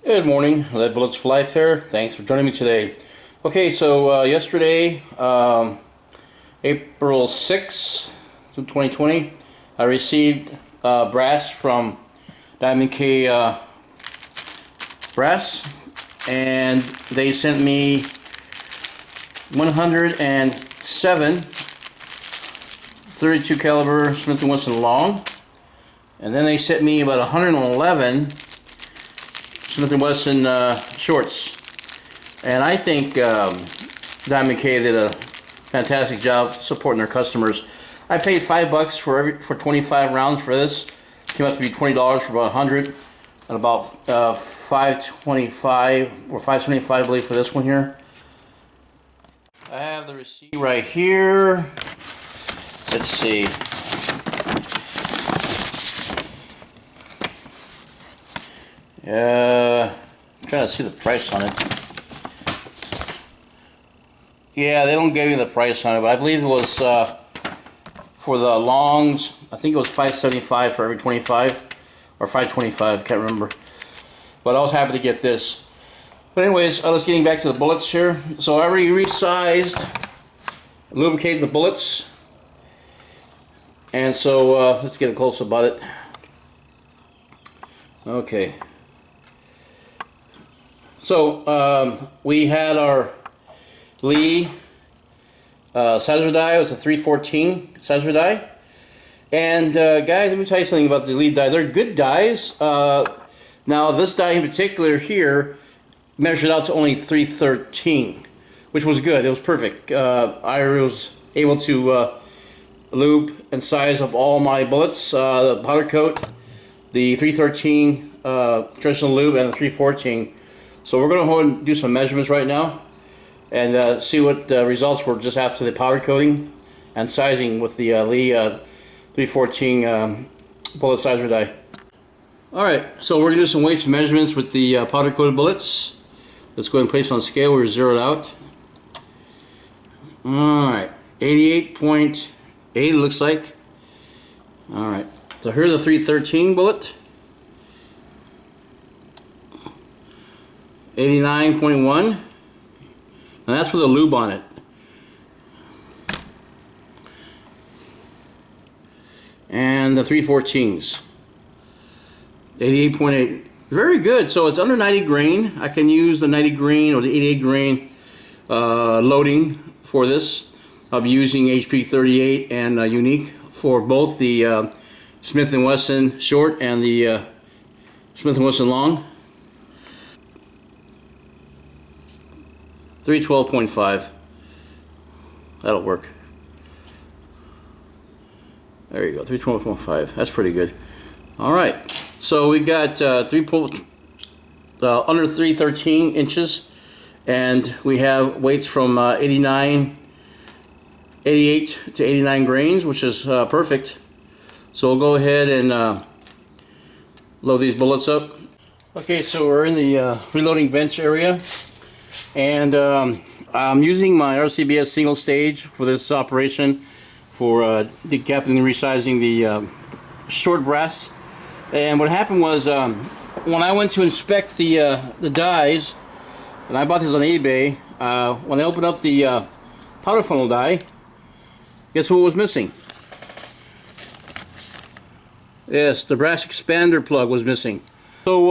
Good morning, Lead Bullets for Life here. Thanks for joining me today. Okay, so yesterday, April 6th, 2020, I received brass from Diamond K Brass, and they sent me 107 32 caliber Smith & Wesson long, and then they sent me about 111 Smith & Wesson shorts. And I think Diamond K did a fantastic job supporting their customers. I paid $5 for 25 rounds for this. Came out to be $20 for about 100, and about $5.25 or $5.75, I believe, for this one here. I have the receipt right here. Let's see. I'm trying to see the price on it. Yeah, they don't give me the price on it, but I believe it was for the longs. I think it was $5.75 for every 25, or $5.25. Can't remember. But I was happy to get this. But anyways, let's getting back to the bullets here. So I already resized, lubricated the bullets, and so let's get a close about it. Okay. So we had our Lee sizer die. It was a 314 sizer die. And guys, let me tell you something about the Lee die. They're good dies. Now this die in particular here measured out to only 313, which was good. It was perfect. I was able to lube and size up all my bullets, the powder coat, the 313 traditional lube, and the 314. So we're going to go ahead and do some measurements right now and see what the results were just after the powder coating and sizing with the Lee 314 bullet sizer die. Alright, so we're going to do some weights and measurements with the powder coated bullets. Let's go ahead and place on scale. We're zeroed out. Alright, 88.8 looks like. Alright, so here's the 313 bullet. 89.1, and that's with a lube on it. And the 314s, 88.8. Very good. So it's under 90 grain. I can use the 90 grain or the 88 grain loading for this. I'll be using HP 38 and Unique for both the Smith & Wesson short and the Smith & Wesson long. 312.5. That'll work. There you go, 312.5. That's pretty good. All right, so we got under 313 inches, and we have weights from 88 to 89 grains, which is perfect. So we'll go ahead and load these bullets up. Okay, so we're in the reloading bench area. And I'm using my RCBS single stage for this operation for decapping and resizing the short brass. And what happened was when I went to inspect the dies, and I bought these on eBay, when I opened up the powder funnel die, guess what was missing? Yes, the brass expander plug was missing. So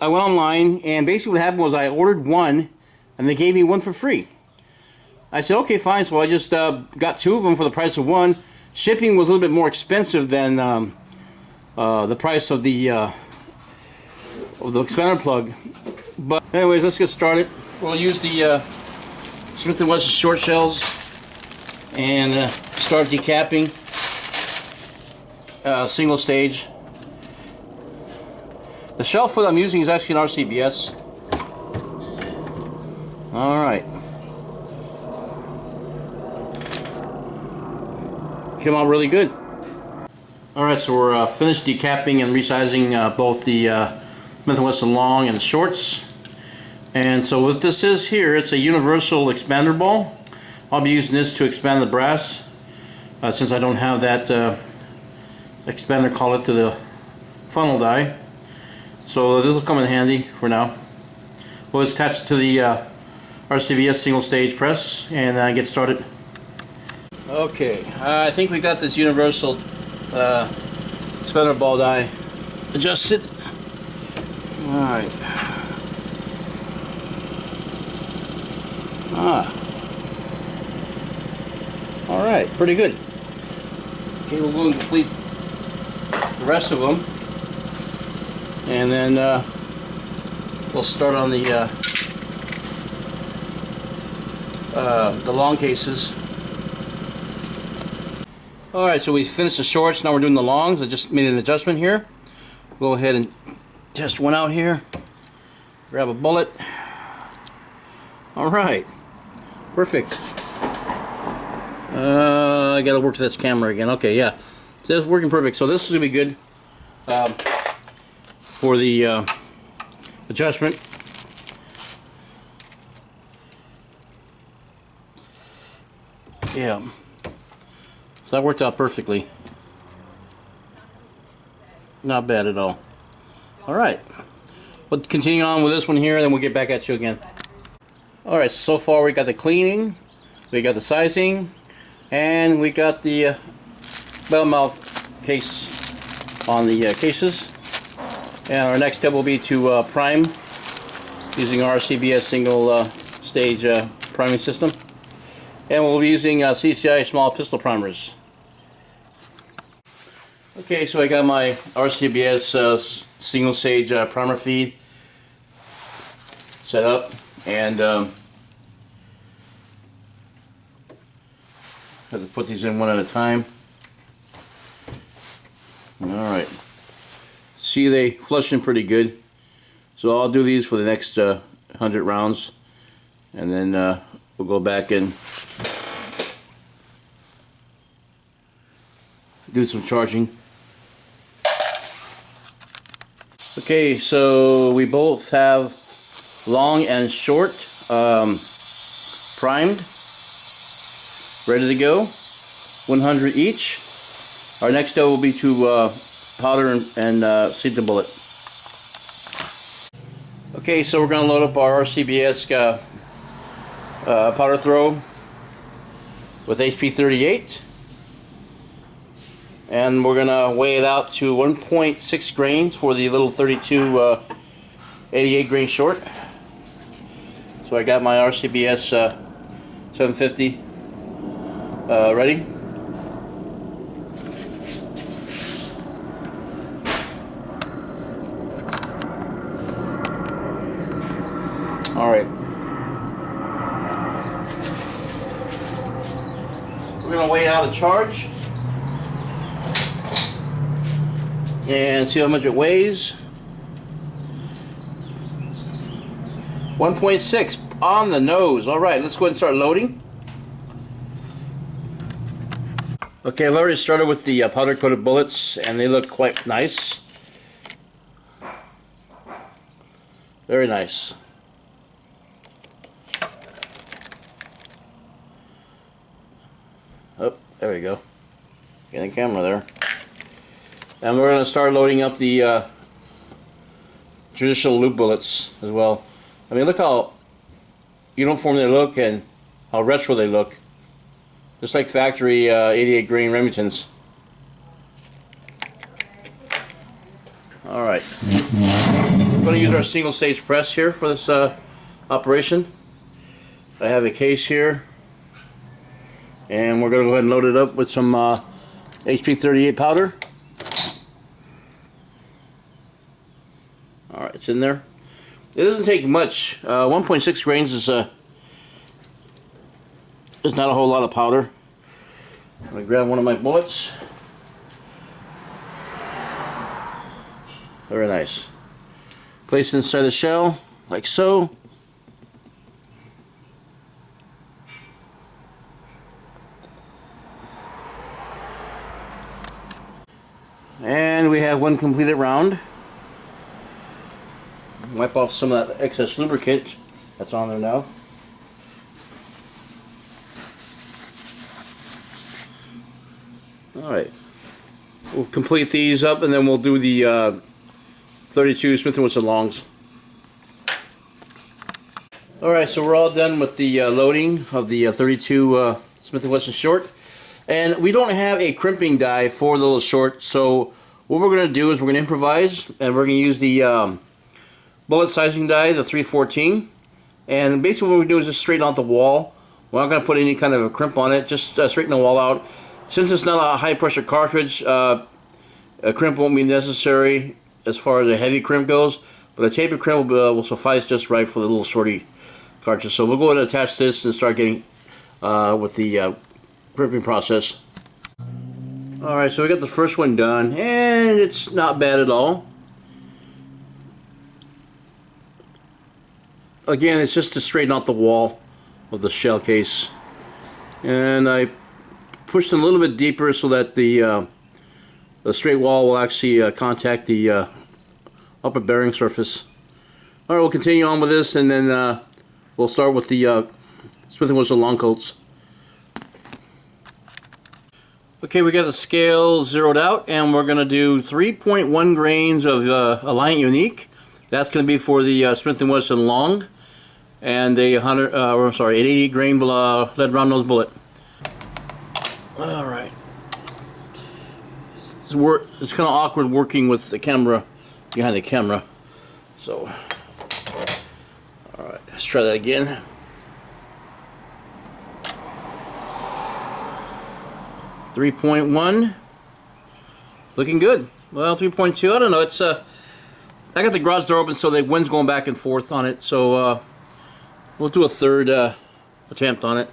I went online, and basically what happened was I ordered one, and they gave me one for free. I said, okay, fine. So I just got two of them for the price of one. Shipping was a little bit more expensive than the price of the expander plug. But anyways, let's get started. We'll use the Smith & Wesson short shells and start decapping single stage. The shell foot I'm using is actually an RCBS. Alright. Came out really good. Alright, so we're finished decapping and resizing both the Smith & Wesson long and the shorts. And so what this is here, it's a universal expander ball. I'll be using this to expand the brass since I don't have that expander collet to the funnel die. So this will come in handy for now. We'll attach it to the RCBS single stage press and get started. Okay, I think we got this universal spinner ball die adjusted. Alright. Alright, pretty good. Okay, we'll go and complete the rest of them. And then we'll start on the long cases. Alright, so we finished the shorts, now we're doing the longs. I just made an adjustment here. Go ahead and test one out here. Grab a bullet. Alright, perfect. I gotta work this camera again. Okay, yeah. So it's working perfect. So this is gonna be good for the adjustment. Yeah. So that worked out perfectly. Not bad at all. Alright. We'll continue on with this one here, then we'll get back at you again. Alright, so far we got the cleaning, we got the sizing, and we got the bell mouth case on the cases. And our next step will be to prime using our RCBS single stage priming system. And we'll be using CCI small pistol primers. Okay, so I got my RCBS single stage primer feed set up, and have to put these in one at a time. Alright. See, they flush in pretty good. So I'll do these for the next 100 rounds, and then we'll go back and do some charging. Okay, so we both have long and short primed, ready to go, 100 each. Our next step will be to powder and seat the bullet. Okay, so we're going to load up our RCBS powder throw with HP38. And we're going to weigh it out to 1.6 grains for the little 32 88 grain short. So I got my RCBS 750 ready. Alright. We're going to weigh out the charge and see how much it weighs. 1.6 on the nose. Alright, let's go ahead and start loading. Okay, I've already started with the powder coated bullets, and they look quite nice. Very nice. Oh, there we go. Get the camera there. And we're going to start loading up the traditional loop bullets as well. I mean, look how uniform they look and how retro they look. Just like factory 88 grain Remingtons. Alright. We're going to use our single stage press here for this operation. I have a case here. And we're going to go ahead and load it up with some HP38 powder. Alright, it's in there. It doesn't take much. 1.6 grains is not a whole lot of powder. I'm going to grab one of my bullets. Very nice. Place it inside the shell, like so. And we have one completed round. Wipe off some of that excess lubricant that's on there now. Alright. We'll complete these up, and then we'll do the 32 Smith & Wesson longs. Alright, so we're all done with the loading of the 32 Smith & Wesson short. And we don't have a crimping die for the little short, so what we're going to do is we're going to improvise, and we're going to use the bullet sizing die, the 314. And basically what we're going to do is just straighten out the wall. We're not going to put any kind of a crimp on it, just straighten the wall out. Since it's not a high pressure cartridge, a crimp won't be necessary as far as a heavy crimp goes, but a tapered crimp will suffice just right for the little shorty cartridge. So we'll go ahead and attach this and start getting with the crimping process. Alright, so we got the first one done, and it's not bad at all. Again, it's just to straighten out the wall of the shell case. And I pushed it a little bit deeper so that the straight wall will actually contact the upper bearing surface. Alright, we'll continue on with this, and then we'll start with the Smith & Wesson long coats. Okay, we got the scale zeroed out, and we're going to do 3.1 grains of Alliant Unique. That's going to be for the Smith & Wesson long, and a 88 grain lead round nose bullet. All right. It's kind of awkward working with the camera behind the camera. So, all right, let's try that again. .1, looking good. Well, 3.2, I don't know. It's I got the garage door open, so the wind's going back and forth on it. So we'll do a third attempt on it.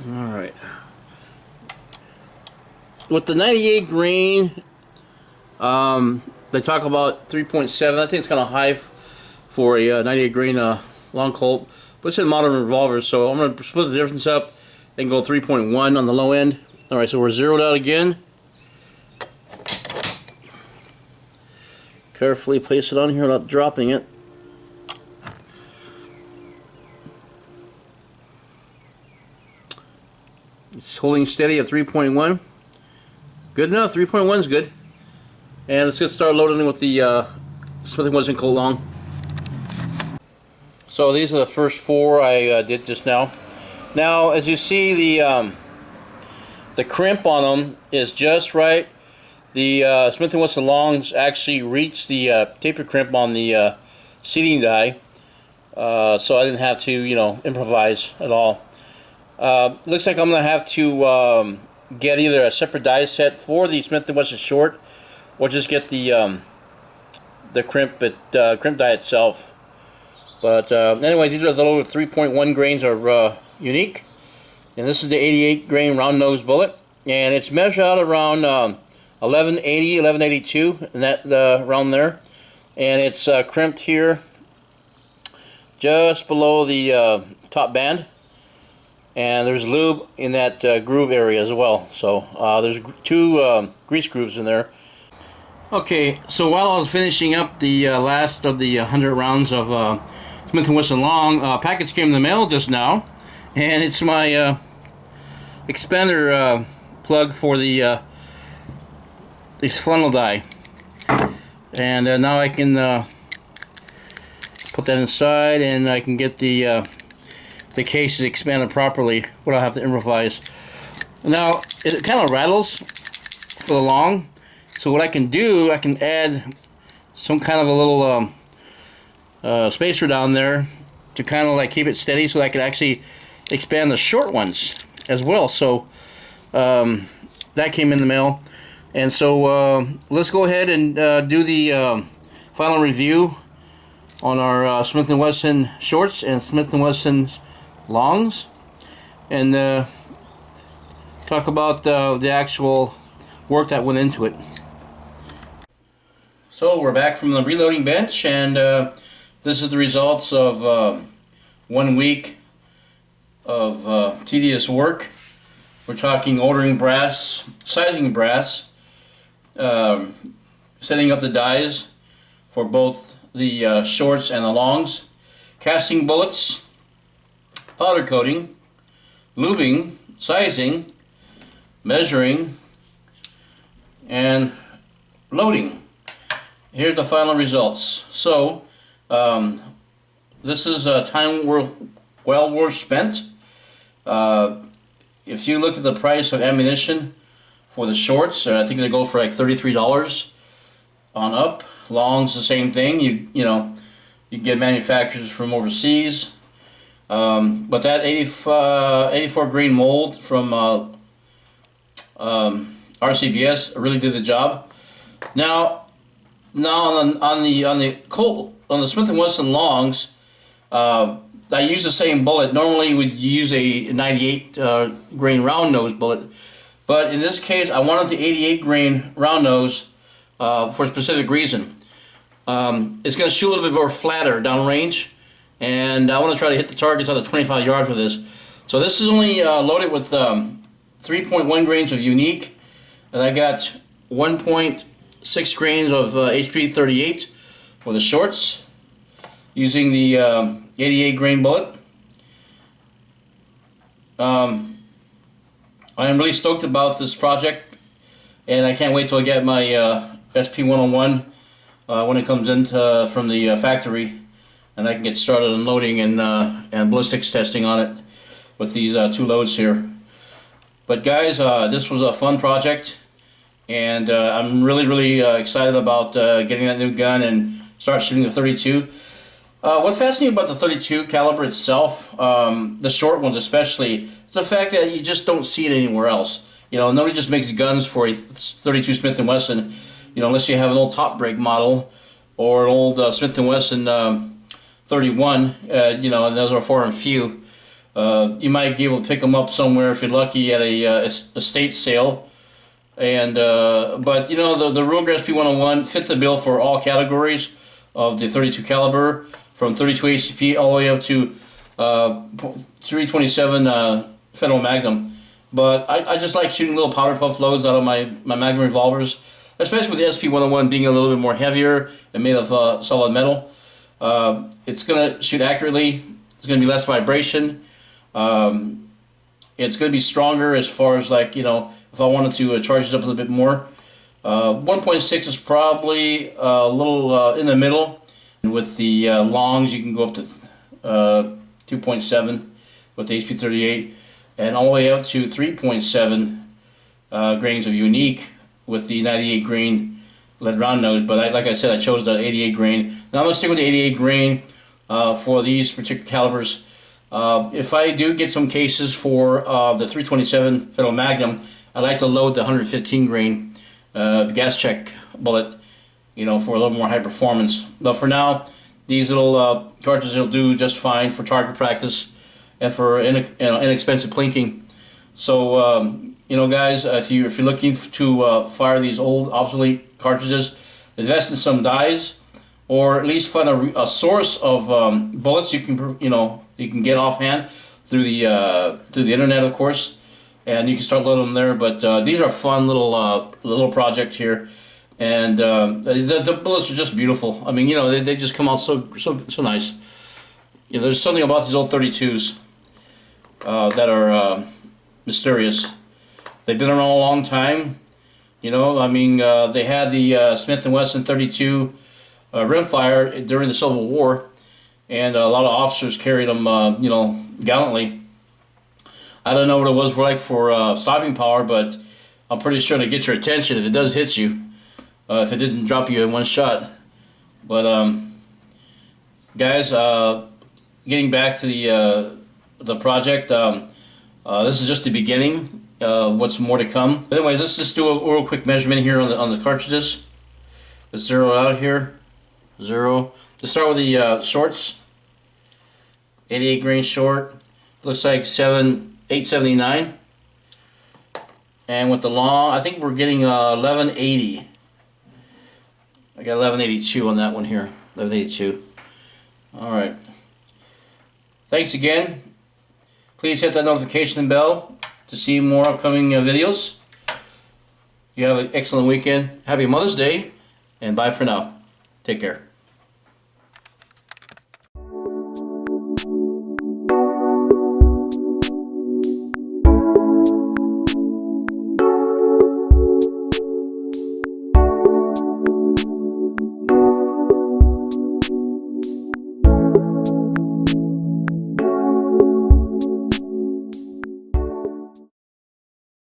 All right. With the 98 grain, they talk about 3.7. I think it's kind of high for a 98 grain long Colt, but it's in modern revolvers. So I'm going to split the difference up. Then go 3.1 on the low end. Alright, so we're zeroed out again. Carefully place it on here without dropping it. It's holding steady at 3.1. Good enough, 3.1 is good. And let's get started loading with the Smith & Wesson Colt long. So these are the first four I did just now. Now, as you see, the crimp on them is just right. The Smith & Wesson longs actually reach the taper crimp on the seating die, so I didn't have to, improvise at all. Looks like I'm going to have to get either a separate die set for the Smith & Wesson short, or just get the crimp die itself. But anyway, these are the little 3.1 grains are unique, and this is the 88 grain round nose bullet, and it's measured out around 1180, 1182, and that around there, and it's crimped here just below the top band, and there's lube in that groove area as well. So there's two grease grooves in there. Okay, so while I was finishing up the last of the 100 rounds of Smith & Wesson long, package came in the mail just now. And it's my expander plug for the funnel die. And now I can put that inside, and I can get the cases expanded properly without having to improvise. Now it kind of rattles for the long, so what I can do, I can add some kind of a little spacer down there to kind of like keep it steady, so I can actually expand the short ones as well. So that came in the mail, and so let's go ahead and do the final review on our Smith & Wesson shorts and Smith & Wesson longs, and talk about the actual work that went into it. So we're back from the reloading bench, and this is the results of 1 week of tedious work. We're talking ordering brass, sizing brass, setting up the dies for both the shorts and the longs, casting bullets, powder coating, lubing, sizing, measuring, and loading. Here's the final results. So this is time well worth spent. If you look at the price of ammunition for the shorts, I think they go for like $33 on up. Longs the same thing. You know, you get manufacturers from overseas. But that 84 grain mold from RCBS really did the job. Now on the Smith & Wesson longs, I use the same bullet. Normally you would use a 98 grain round nose bullet, but in this case I wanted the 88 grain round nose for a specific reason. It's going to shoot a little bit more flatter downrange, and I want to try to hit the targets out of 25 yards with this. So this is only loaded with 3.1 grains of unique, and I got 1.6 grains of HP 38 for the shorts, using the 88 grain bullet. I am really stoked about this project, and I can't wait till I get my SP101 when it comes in from the factory, and I can get started unloading and ballistics testing on it with these two loads here. But guys, this was a fun project, and I'm really excited about getting that new gun and start shooting the 32. What's fascinating about the 32 caliber itself, the short ones especially, is the fact that you just don't see it anywhere else. You know, nobody just makes guns for a 32 Smith & Wesson, you know, unless you have an old top break model or an old Smith & Wesson 31, you know, and those are far and few. You might be able to pick them up somewhere if you're lucky at a estate sale. And but you know, the Ruger SP101 fit the bill for all categories of the 32 caliber, from 32 ACP all the way up to 327 Federal Magnum. But I just like shooting little powder puff loads out of my Magnum revolvers, especially with the SP101 being a little bit more heavier and made of solid metal. It's going to shoot accurately. It's going to be less vibration. It's going to be stronger as far as, like, you know, if I wanted to charge it up a little bit more. 1.6 is probably a little in the middle. And with the longs, you can go up to 2.7 with the HP 38, and all the way up to 3.7 grains of unique with the 98 grain lead round nose. But like I said, I chose the 88 grain. Now I'm going to stick with the 88 grain for these particular calibers. If I do get some cases for the 327 Federal Magnum, I like to load the 115 grain gas check bullet, you know, for a little more high performance. But for now, these little cartridges will do just fine for target practice and for inexpensive plinking. So you know, guys, if you're looking to fire these old obsolete cartridges, invest in some dies, or at least find a source of bullets you can get offhand through the internet, of course, and you can start loading them there. But these are fun little project here, and the bullets are just beautiful. I mean, you know, they just come out so nice. You know, there's something about these old 32s that are mysterious. They've been around a long time. You know, I mean, they had the Smith & Wesson 32 rimfire during the Civil War, and a lot of officers carried them, you know, gallantly. I don't know what it was like for stopping power, but I'm pretty sure to get your attention if it does hit you, if it didn't drop you in one shot. But guys, getting back to the project, this is just the beginning of what's more to come. But anyways, let's just do a real quick measurement here on the cartridges. Let's zero it out here. Zero. To start with the shorts, 88 grain short, looks like 879. And with the long, I think we're getting 1180. I got 1182 on that one here. 1182. All right. Thanks again. Please hit that notification bell to see more upcoming videos. You have an excellent weekend. Happy Mother's Day, and bye for now. Take care.